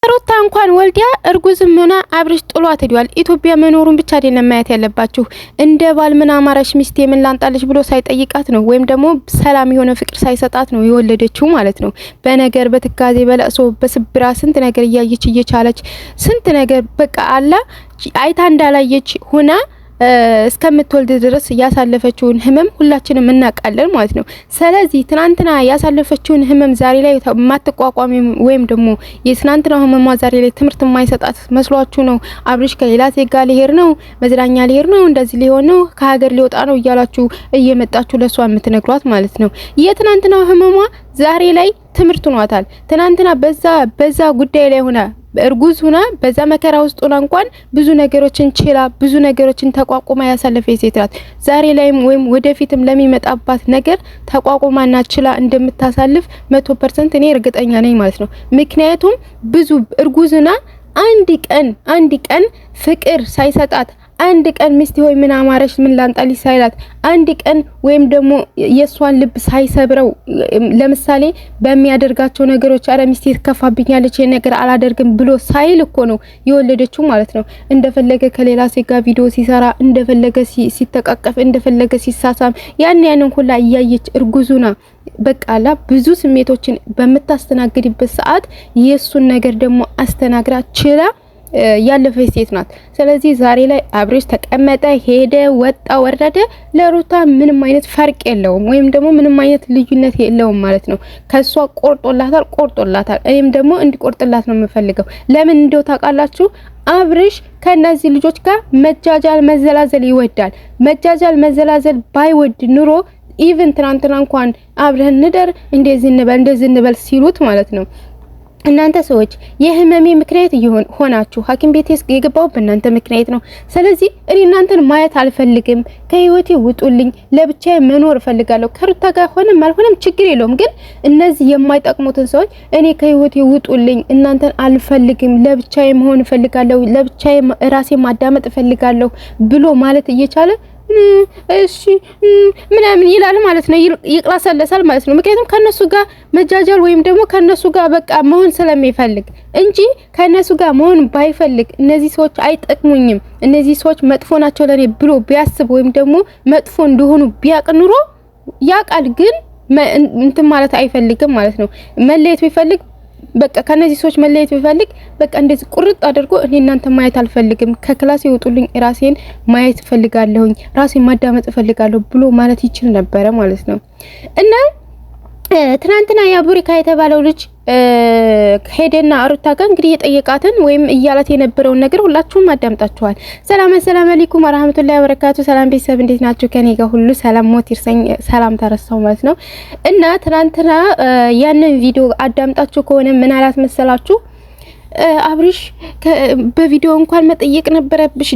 ሩታ እንኳን ወልዲያ እርጉዝም ሆና አብርሽ ጥሏት ሄዷል። ኢትዮጵያ መኖሩን ብቻ አይደለም ማየት ያለባችሁ። እንደ ባል ምን አማራሽ ሚስቴ ምን ላንጣልሽ ብሎ ሳይጠይቃት ነው፣ ወይም ደግሞ ሰላም የሆነ ፍቅር ሳይሰጣት ነው የወለደችው ማለት ነው። በነገር በትካዜ በለቅሶ በስብራ ስንት ነገር እያየች እየቻለች ስንት ነገር በቃ አላ አይታ እንዳላየች ሆና እስከምትወልድ ድረስ ያሳለፈችውን ህመም ሁላችንም እናውቃለን ማለት ነው። ስለዚህ ትናንትና ያሳለፈችውን ህመም ዛሬ ላይ ማትቋቋም ወይም ደግሞ የትናንትናው ህመሟ ዛሬ ላይ ትምህርት የማይሰጣት መስሏችሁ ነው አብርሽ ከሌላ ሴት ጋር ሊሄድ ነው፣ መዝናኛ ሊሄድ ነው፣ እንደዚህ ሊሆን ነው፣ ከሀገር ሊወጣ ነው እያላችሁ እየመጣችሁ ለሷ የምትነግሯት ማለት ነው። የትናንትናው ህመሟ ዛሬ ላይ ትምህርት ሆኗታል። ትናንትና በዛ ጉዳይ ላይ ሆና እርጉዝ ሆና በዛ መከራ ውስጥ ሆና እንኳን ብዙ ነገሮችን ችላ ብዙ ነገሮችን ተቋቁማ ያሳለፈች ሴት ናት። ዛሬ ላይም ወይም ወደፊትም ለሚመጣባት ነገር ተቋቁማና ችላ እንደምታሳልፍ 100% እኔ እርግጠኛ ነኝ ማለት ነው። ምክንያቱም ብዙ እርጉዝና አንድ ቀን ፍቅር ሳይሰጣት አንድ ቀን ሚስት ሆይ ምን አማረሽ ምን ላንጣልሽ ሳይላት አንድ ቀን ወይም ደግሞ የሷን ልብ ሳይሰብረው ለምሳሌ በሚያደርጋቸው ነገሮች አረ ሚስቴ ትከፋብኛለች ይሄን ነገር አላደርግም ብሎ ሳይል እኮ ነው የወለደችው ማለት ነው። እንደፈለገ ከሌላ ሴት ጋር ቪዲዮ ሲሰራ እንደፈለገ ሲተቃቀፍ እንደፈለገ ሲሳሳም ያንን ሁላ እያየች እርጉዙና በቃላ ብዙ ስሜቶችን በመታስተናግድበት ሰዓት የሱን ነገር ደግሞ አስተናግራ ችላ ያለፈች ሴት ናት። ስለዚህ ዛሬ ላይ አብርሽ ተቀመጠ፣ ሄደ፣ ወጣ፣ ወረደ ለሩታ ምንም አይነት ፈርቅ የለውም ወይም ደግሞ ምንም አይነት ልዩነት የለውም ማለት ነው። ከሷ ቆርጦላታል። እኔም ደግሞ እንዲቆርጥላት ነው የምፈልገው። ለምን እንደው ታውቃላችሁ? አብርሽ ከነዚህ ልጆች ጋር መጃጃል መዘላዘል ይወዳል። መጃጃል መዘላዘል ባይወድ ኑሮ ኢቭን ትናንትና እንኳን አብረን እንደር እንደዚህ እንበል ሲሉት ማለት ነው እናንተ ሰዎች የህመሜ ምክንያት ሆናችሁ ሐኪም ቤት የገባው በእናንተ ምክንያት ነው። ስለዚህ እኔ እናንተን ማየት አልፈልግም፣ ከህይወቴ ውጡልኝ፣ ለብቻዬ መኖር እፈልጋለሁ። ከሩታ ጋር ሆነም አልሆነም ችግር የለውም፣ ግን እነዚህ የማይጠቅሙትን ሰዎች እኔ ከህይወቴ ውጡልኝ፣ እናንተን አልፈልግም፣ ለብቻዬ መሆን እፈልጋለሁ፣ ለብቻዬ ራሴ ማዳመጥ እፈልጋለሁ ብሎ ማለት እየቻለ እሺ ምናምን ይላል ማለት ነው። ይቅላሰለሳል ማለት ነው። ምክንያቱም ከነሱ ጋር መጃጃል ወይም ደግሞ ከነሱ ጋር በቃ መሆን ስለሚፈልግ እንጂ ከነሱ ጋር መሆን ባይፈልግ እነዚህ ሰዎች አይጠቅሙኝም፣ እነዚህ ሰዎች መጥፎ ናቸው ለኔ ብሎ ቢያስብ ወይም ደግሞ መጥፎ እንደሆኑ ቢያቅ ኑሮ ያቃል፣ ግን እንትን ማለት አይፈልግም ማለት ነው። መለየት ቢፈልግ በቃ ከነዚህ ሰዎች መለየት ቢፈልግ በቃ እንደዚህ ቁርጥ አድርጎ እኔ እናንተ ማየት አልፈልግም፣ ከክላስ ይወጡልኝ፣ ራሴን ማየት ፈልጋለሁኝ፣ ራሴን ማዳመጥ ፈልጋለሁ ብሎ ማለት ይችል ነበር ማለት ነው። እና ትናንትና ያቡሪካ የተባለው ልጅ ሄደና ሩታ ጋር እንግዲህ የጠየቃትን ወይም እያላት የነበረውን ነገር ሁላችሁም አዳምጣችኋል። ሰላም አለይኩም ወራህመቱላሂ ወበረካቱ። ሰላም ቤተሰብ እንዴት ናችሁ? ከኔ ጋር ሁሉ ሰላም ሞት ይርሰኝ፣ ሰላም ተረሳው ማለት ነው። እና ትናንትና ያንን ቪዲዮ አዳምጣችሁ ከሆነ ምን አላት መሰላችሁ? አብርሽ በቪዲዮ እንኳን መጠየቅ ነበረብሽ፣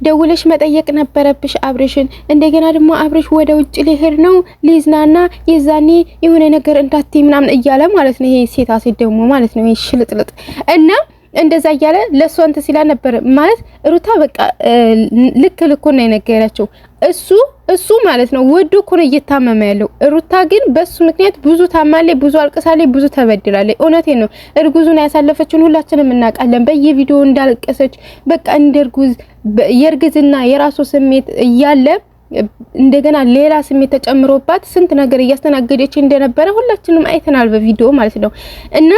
ደውለሽ መጠየቅ ነበረብሽ አብርሽን። እንደገና ደግሞ አብርሽ ወደ ውጭ ሊሄድ ነው ሊዝናና፣ የዛኔ የሆነ ነገር እንዳትይ ምናምን እያለ ማለት ነው። ይሄ ሴት ደግሞ ማለት ነው ይሄ ሽልጥልጥ እና እንደዛ እያለ ለሷ እንት ሲላ ነበር ማለት ሩታ በቃ ልክ ነው የነገረችው። እሱ ማለት ነው ወዶ እኮ ነው እየታመመ ያለው። ሩታ ግን በሱ ምክንያት ብዙ ታማለች፣ ብዙ አልቅሳለች፣ ብዙ ተበድላለች። እውነቴን ነው። እርጉዙን ያሳለፈችውን ሁላችንም እናውቃለን። በየቪዲዮ እንዳልቀሰች በቃ እንደርጉዝ የርግዝና የራሱ ስሜት እያለ እንደገና ሌላ ስሜት ተጨምሮባት ስንት ነገር እያስተናገደች እንደነበረ ሁላችንም አይተናል በቪዲዮ ማለት ነው። እና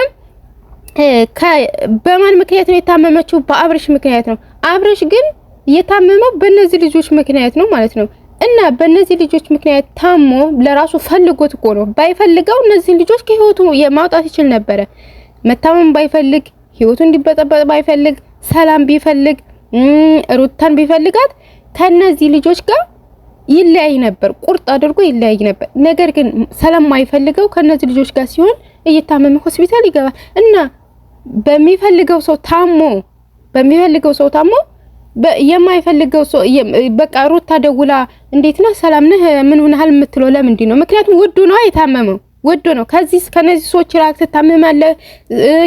በማን ምክንያት ነው የታመመችው? በአብርሽ ምክንያት ነው። አብርሽ ግን የታመመው በእነዚህ ልጆች ምክንያት ነው ማለት ነው። እና በእነዚህ ልጆች ምክንያት ታሞ ለራሱ ፈልጎት እኮ ነው። ባይፈልገው እነዚህ ልጆች ከህይወቱ ማውጣት ይችል ነበረ። መታመም ባይፈልግ፣ ህይወቱ እንዲበጠበጥ ባይፈልግ፣ ሰላም ቢፈልግ፣ ሩታን ቢፈልጋት ከነዚህ ልጆች ጋር ይለያይ ነበር፣ ቁርጥ አድርጎ ይለያይ ነበር። ነገር ግን ሰላም ማይፈልገው ከነዚህ ልጆች ጋር ሲሆን እየታመመ ሆስፒታል ይገባል። እና በሚፈልገው ሰው ታሞ የማይፈልገው ሰው በቃ ሩታ ደውላ እንዴት ነህ ሰላም ነህ ምን ሆነሃል የምትለው ለምንድን ነው? ምክንያቱም ወዶ ነው የታመመው፣ ወዶ ነው። ከነዚህ ሰዎች ራቅ ትታመማለህ፣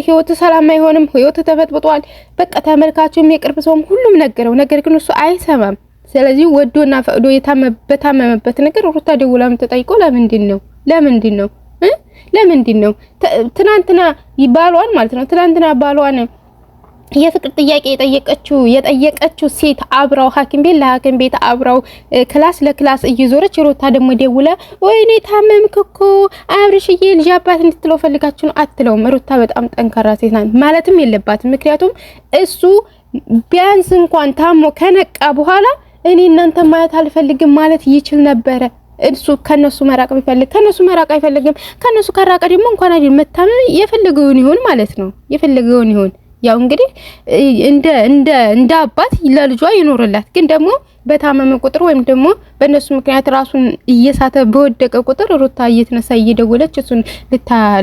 ህይወት ሰላም አይሆንም፣ ህይወት ተበጥብጧል። በቃ ተመልካቹም የቅርብ ሰውም ሁሉም ነገረው። ነገር ግን እሱ አይሰማም። ስለዚህ ወዶና ፈቅዶ በታመመበት ነገር ሩታ ደውላ የምትጠይቀው ለምንድን ነው? ለምንድን ነው ትናንትና ባሏን ማለት ነው ትናንትና ባሏን የፍቅር ጥያቄ የጠየቀችው ሴት አብራው ሐኪም ቤት ለሐኪም ቤት አብራው ክላስ ለክላስ እየዞረች ሩታ ደግሞ ደውላ ወይኔ ታመምክ እኮ አብርሽዬ ልጅ አባት እንድትለው ፈልጋችሁ ነው አትለውም። ሩታ በጣም ጠንካራ ሴት ናት ማለትም የለባትም። ምክንያቱም እሱ ቢያንስ እንኳን ታሞ ከነቃ በኋላ እኔ እናንተ ማየት አልፈልግም ማለት ይችል ነበረ። እሱ ከነሱ መራቅ ቢፈልግ ከነሱ መራቅ አይፈልግም። ከነሱ ከራቀ ደግሞ እንኳን አይደል መታመም የፈለገውን ይሁን ማለት ነው። የፈለገውን ይሁን ያው እንግዲህ እንደ አባት ለልጇ ይኖርላት። ግን ደግሞ በታመመ ቁጥር ወይም ደግሞ በእነሱ ምክንያት ራሱን እየሳተ በወደቀ ቁጥር ሩታ እየተነሳ እየደወለች እሱን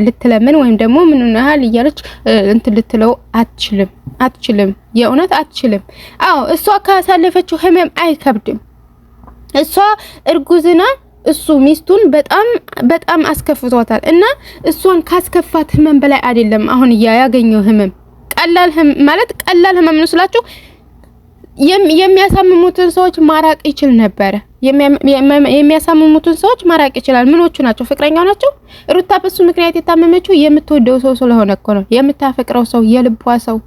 ልትለምን ወይም ደግሞ ምን ያህል እያለች እንትን ልትለው አትችልም። የእውነት አትችልም። አዎ እሷ ካሳለፈችው ህመም አይከብድም። እሷ እርጉዝና እሱ ሚስቱን በጣም አስከፍቷታል እና እሷን ካስከፋት ህመም በላይ አይደለም አሁን ያገኘው ህመም። ቀላል ህመም ነው ስላችሁ የሚያሳምሙትን ሰዎች ማራቅ ይችል ነበር። የሚያሳምሙትን ሰዎች ማራቅ ይችላል። ምኖቹ ናቸው? ፍቅረኛው ናቸው። ሩታ በሱ ምክንያት የታመመችው የምትወደው ሰው ስለሆነ እኮ ነው። የምታፈቅረው ሰው፣ የልቧ ሰው፣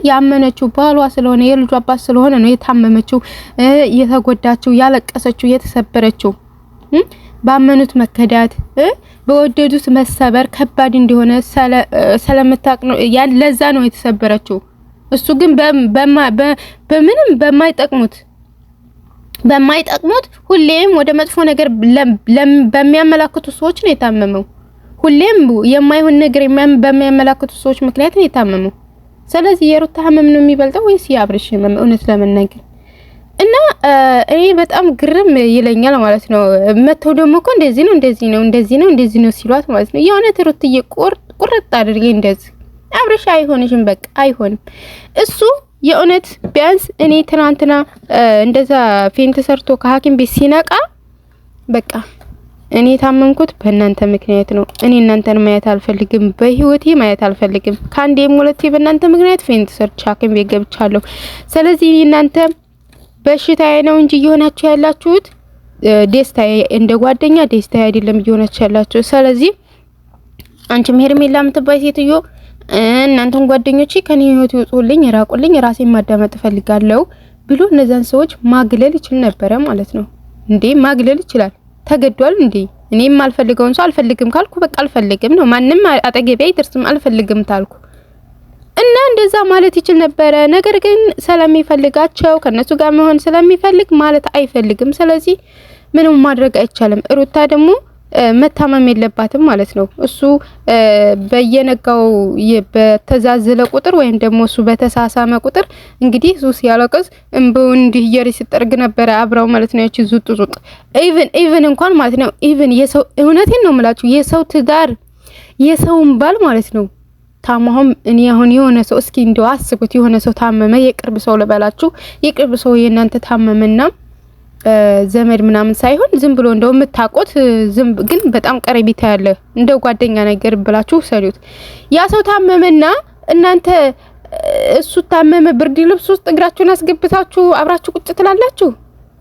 ያመነችው ባሏ ስለሆነ የልጇ አባት ስለሆነ ነው የታመመችው፣ የተጎዳችው፣ ያለቀሰችው፣ የተሰበረችው። ባመኑት መከዳት በወደዱት መሰበር ከባድ እንደሆነ ስለምታውቅ ነው። ለዛ ነው የተሰበረችው። እሱ ግን በምንም በማይጠቅሙት ሁሌም ወደ መጥፎ ነገር በሚያመላክቱ ሰዎች ነው የታመመው። ሁሌም የማይሆን ነገር በሚያመላክቱ ሰዎች ምክንያት ነው የታመመው። ስለዚህ የሩታ ህመም ነው የሚበልጠው ወይስ የአብርሽ ህመም? እውነት ለመናገር እና እኔ በጣም ግርም ይለኛል ማለት ነው። መተው ደግሞ እኮ እንደዚህ ነው ሲሏት ማለት ነው። የእውነት ሩትዬ ቁርጥ አድርጌ እንደዚህ አብርሽ አይሆንሽም፣ በቃ አይሆንም። እሱ የእውነት ቢያንስ እኔ ትናንትና እንደዛ ፌንት ሰርቶ ከሐኪም ቤት ሲነቃ በቃ እኔ ታመምኩት በእናንተ ምክንያት ነው። እኔ እናንተን ማየት አልፈልግም፣ በህይወቴ ማየት አልፈልግም። ከአንዴም ሁለቴ በእናንተ ምክንያት ፌንት ሰርቼ ሐኪም ቤት ገብቻለሁ። ስለዚህ እናንተ በሽታዬ ነው እንጂ እየሆናችሁ ያላችሁት ደስታዬ እንደ ጓደኛ ደስታዬ አይደለም እየሆናችሁ ያላችሁ። ስለዚህ አንቺም ሄርሜላ የምትባይ ሴትዮ እናንተን ጓደኞቼ ከኔ ህይወት ይወጡልኝ፣ ይራቁልኝ፣ ራሴን ማዳመጥ ፈልጋለሁ ብሎ እነዛን ሰዎች ማግለል ይችል ነበረ ማለት ነው። እንዴ ማግለል ይችላል። ተገዷል እንዴ? እኔም አልፈልገውን ሰው አልፈልግም ካልኩ በቃ አልፈልግም ነው። ማንንም አጠገቤ አይደርስም አልፈልግም ታልኩ እና እንደዛ ማለት ይችል ነበረ። ነገር ግን ስለሚፈልጋቸው ከነሱ ጋር መሆን ስለሚፈልግ ማለት አይፈልግም። ስለዚህ ምንም ማድረግ አይቻልም። ሩታ ደግሞ መታመም የለባትም ማለት ነው። እሱ በየነጋው በተዛዘለ ቁጥር ወይም ደግሞ እሱ በተሳሳመ ቁጥር እንግዲህ እሱ ሲያለቅስ እንበው እንዲህ እየሪ ሲጠርግ ነበረ አብራው ማለት ነው። ያቺ ዙጥ ኢቭን እንኳን ማለት ነው የሰው እውነቴን ነው የምላችሁ የሰው ትዳር የሰውን ባል ማለት ነው ታማሁም እኔ አሁን የሆነ ሰው እስኪ እንደው አስቡት የሆነ ሰው ታመመ፣ የቅርብ ሰው ልበላችሁ፣ የቅርብ ሰው የእናንተ ታመመና ዘመድ ምናምን ሳይሆን ዝም ብሎ እንደው የምታቆት ግን በጣም ቀረቤታ ያለ እንደ ጓደኛ ነገር ብላችሁ ሰሉት። ያ ሰው ታመመና እናንተ እሱ ታመመ ብርድ ልብስ ውስጥ እግራችሁን አስገብታችሁ አብራችሁ ቁጭ ትላላችሁ።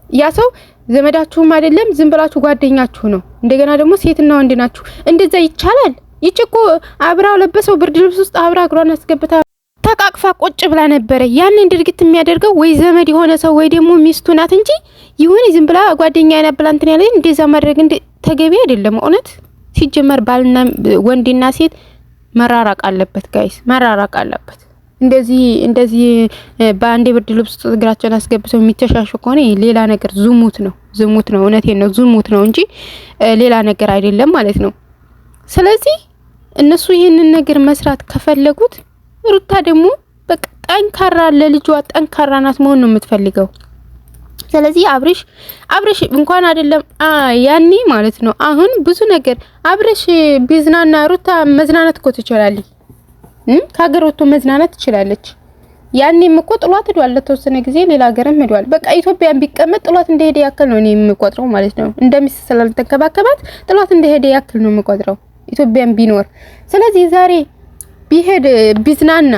ያ ሰው ዘመዳችሁም አይደለም ዝም ብላችሁ ጓደኛችሁ ነው። እንደገና ደግሞ ሴትና ወንድ ናችሁ። እንደዛ ይቻላል? ይችኮ አብራው ለበሰው ብርድ ልብስ ውስጥ አብራ እግሯን አስገብታ ተቃቅፋ ቁጭ ብላ ነበረ። ያንን ድርጊት የሚያደርገው ወይ ዘመድ የሆነ ሰው ወይ ደግሞ ሚስቱ ናት እንጂ ይሁን ዝም ብላ ጓደኛ ያናብላ እንትን ያለ እንደዛ ማድረግ ተገቢ አይደለም። እውነት ሲጀመር ባልና ወንድና ሴት መራራቅ አለበት ጋይስ፣ መራራቅ አለበት። እንደዚህ በአንድ ብርድ ልብስ እግራቸውን አስገብተው የሚተሻሹ ከሆነ ሌላ ነገር ዝሙት ነው። እውነቴን ነው ዝሙት ነው እንጂ ሌላ ነገር አይደለም ማለት ነው። ስለዚህ እነሱ ይሄንን ነገር መስራት ከፈለጉት ሩታ ደግሞ በቃ ጠንካራ ለልጇ ጠንካራ ናት መሆን ነው የምትፈልገው። ስለዚህ አብርሽ እንኳን አይደለም ያኔ ማለት ነው አሁን ብዙ ነገር አብርሽ ቢዝናና ሩታ መዝናናት እኮ ትችላለች። ከሀገር ወጥቶ መዝናናት ትችላለች። ያኔም እኮ ጥሏት ሄዷል ለተወሰነ ጊዜ ሌላ ሀገርም ሄዷል። በቃ ኢትዮጵያን ቢቀመጥ ጥሏት እንደሄደ ያክል ነው እኔ የምቆጥረው ማለት ነው። እንደሚስሰላል ተከባከባት ጥሏት እንደሄደ ያክል ነው የምቆጥረው ኢትዮጵያን ቢኖር። ስለዚህ ዛሬ ቢሄድ ቢዝናና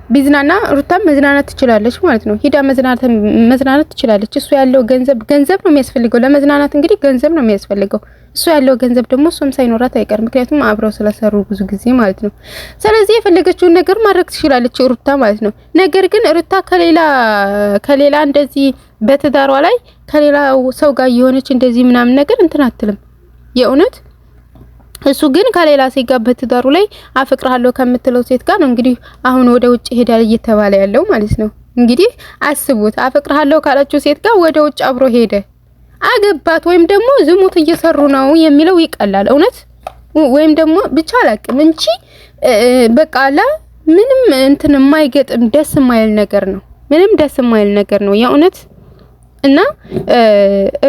ቢዝናና ሩታም መዝናናት ትችላለች ማለት ነው። ሂዳ መዝናናት ትችላለች። እሱ ያለው ገንዘብ ነው የሚያስፈልገው ለመዝናናት። እንግዲህ ገንዘብ ነው የሚያስፈልገው። እሱ ያለው ገንዘብ ደግሞ እሷም ሳይኖራት አይቀርም። ምክንያቱም አብረው ስለሰሩ ብዙ ጊዜ ማለት ነው። ስለዚህ የፈለገችውን ነገር ማድረግ ትችላለች ሩታ ማለት ነው። ነገር ግን ሩታ ከሌላ እንደዚህ በትዳሯ ላይ ከሌላ ሰው ጋር የሆነች እንደዚህ ምናምን ነገር እንትን አትልም የእውነት። እሱ ግን ከሌላ ሴት ጋር በትዳሩ ላይ አፈቅራለሁ ከምትለው ሴት ጋር ነው እንግዲህ አሁን ወደ ውጭ ሄዳል እየተባለ ያለው ማለት ነው። እንግዲህ አስቡት፣ አፈቅራለሁ ካላችሁ ሴት ጋር ወደ ውጭ አብሮ ሄደ፣ አገባት፣ ወይም ደግሞ ዝሙት እየሰሩ ነው የሚለው ይቀላል እውነት። ወይም ደግሞ ብቻ አላቅም እንጂ በቃ ምንም እንትን የማይገጥም ደስ የማይል ነገር ነው። ምንም ደስ የማይል ነገር ነው የእውነት። እና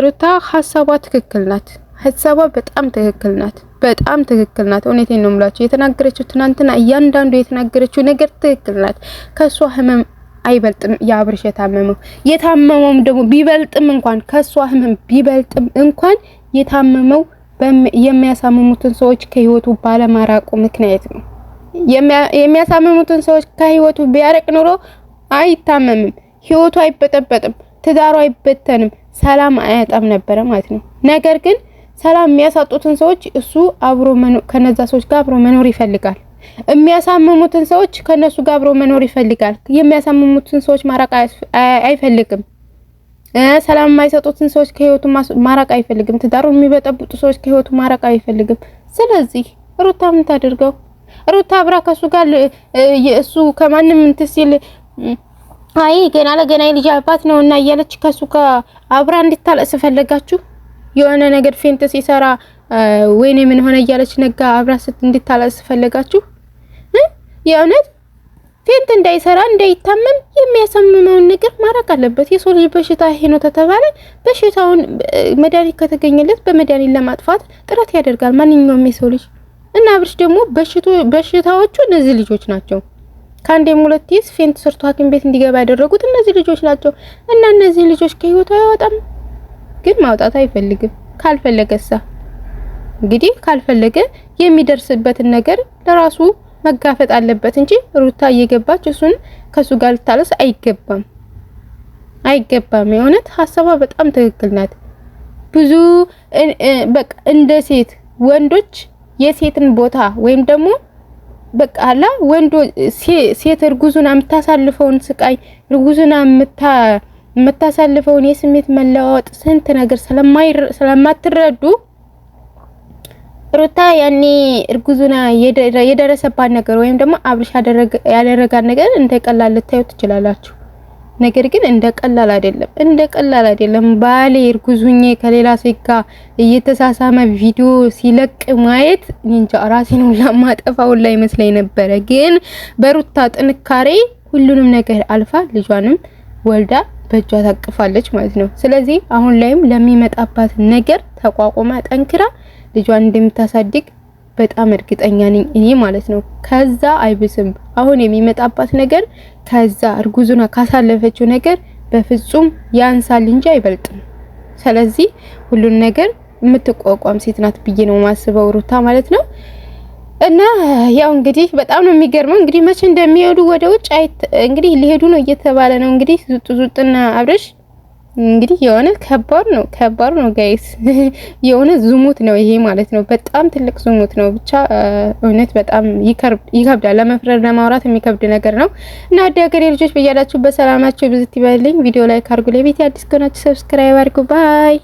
ሩታ ሀሳቧ ትክክል ናት። ሀሳቧ በጣም ትክክል ናት። በጣም ትክክል ናት። እውነቴን ነው የምላችሁ። የተናገረችው ትናንትና እያንዳንዱ የተናገረችው ነገር ትክክል ናት። ከሷ ህመም አይበልጥም የአብርሽ የታመመውም ደግሞ ቢበልጥም እንኳን ከሷ ህመም ቢበልጥም እንኳን የታመመው የሚያሳምሙትን ሰዎች ከህይወቱ ባለማራቁ ምክንያት ነው። የሚያሳምሙትን ሰዎች ከህይወቱ ቢያርቅ ኖሮ አይታመምም፣ ህይወቱ አይበጠበጥም፣ ትዳሩ አይበተንም፣ ሰላም አያጣም ነበረ ማለት ነው። ነገር ግን ሰላም የሚያሳጡትን ሰዎች እሱ አብሮ ከነዛ ሰዎች ጋር አብሮ መኖር ይፈልጋል። የሚያሳምሙትን ሰዎች ከነሱ ጋር አብሮ መኖር ይፈልጋል። የሚያሳምሙትን ሰዎች ማራቅ አይፈልግም። ሰላም የማይሰጡትን ሰዎች ከህይወቱ ማራቅ አይፈልግም። ትዳሩ የሚበጠብጡ ሰዎች ከህይወቱ ማራቅ አይፈልግም። ስለዚህ ሩታ ምን ታደርገው? ሩታ አብራ ከሱ ጋር እሱ ከማንም እንትን ሲል አይ ገና ለገና ልጅ አባት ነውና እያለች ከሱ ጋር አብራ እንድታለቅስ ፈለጋችሁ? የሆነ ነገር ፌንት ሲሰራ ወይኔ ምን ሆነ እያለች ነጋ አብራ እንድታለቅስ ፈለጋችሁ? የእውነት ፌንት እንዳይሰራ እንዳይታመም የሚያሳምመውን ነገር ማራቅ አለበት። የሰው ልጅ በሽታ ይሄ ነው ተተባለ በሽታውን መድኃኒት ከተገኘለት በመድኃኒት ለማጥፋት ጥረት ያደርጋል ማንኛውም የሰው ልጅ። እና አብርሽ ደግሞ በሽታዎቹ እነዚህ ልጆች ናቸው። ከአንዴም ሁለቴስ ፌንት ሰርቶ ሐኪም ቤት እንዲገባ ያደረጉት እነዚህ ልጆች ናቸው። እና እነዚህ ልጆች ከህይወቱ አያወጣም። ግን ማውጣት አይፈልግም። ካልፈለገሳ እንግዲህ ካልፈለገ የሚደርስበትን ነገር ለራሱ መጋፈጥ አለበት እንጂ ሩታ እየገባች እሱን ከሱ ጋር ልታለስ አይገባም። የእውነት ሐሳቧ በጣም ትክክል ናት። ብዙ በቃ እንደ ሴት ወንዶች የሴትን ቦታ ወይም ደግሞ በቃ ሴት እርጉዙና የምታሳልፈውን ስቃይ እርጉዙና የምታሳልፈውን የስሜት መለዋወጥ ስንት ነገር ስለማትረዱ ሩታ ያኔ እርጉዙና የደረሰባት ነገር ወይም ደግሞ አብርሽ ያደረጋት ነገር እንደቀላል ልታዩ ትችላላችሁ። ነገር ግን እንደቀላል አይደለም። ባሌ እርጉዙኜ ከሌላ ሴት ጋር እየተሳሳመ ቪዲዮ ሲለቅ ማየት እንጃ ራሴን ለማጠፋው ላይ መስለኝ ነበረ። ግን በሩታ ጥንካሬ ሁሉንም ነገር አልፋ ልጇንም ወልዳ በእጇ ታቅፋለች ማለት ነው። ስለዚህ አሁን ላይም ለሚመጣባት ነገር ተቋቁማ ጠንክራ ልጇን እንደምታሳድግ በጣም እርግጠኛ ነኝ እኔ ማለት ነው። ከዛ አይብስም። አሁን የሚመጣባት ነገር ከዛ እርጉዙና ካሳለፈችው ነገር በፍጹም ያንሳል እንጂ አይበልጥም። ስለዚህ ሁሉን ነገር የምትቋቋም ሴት ናት ብዬ ነው ማስበው ሩታ ማለት ነው። እና ያው እንግዲህ በጣም ነው የሚገርመው። እንግዲህ መቼ እንደሚሄዱ ወደ ውጭ እንግዲህ ሊሄዱ ነው እየተባለ ነው። እንግዲህ ዙጥና አብርሽ እንግዲህ የሆነ ከባድ ነው ጋይስ። የሆነ ዝሙት ነው ይሄ ማለት ነው። በጣም ትልቅ ዝሙት ነው። ብቻ እውነት በጣም ይከብዳል። ለመፍረድ ለማውራት የሚከብድ ነገር ነው። እና ወደ ሀገሬ ልጆች በያላችሁ በሰላማችሁ ብዝት ይበልኝ። ቪዲዮ ላይክ አድርጉ። ለቤት አዲስ ከሆናችሁ ሰብስክራይብ አድርጉ። ባይ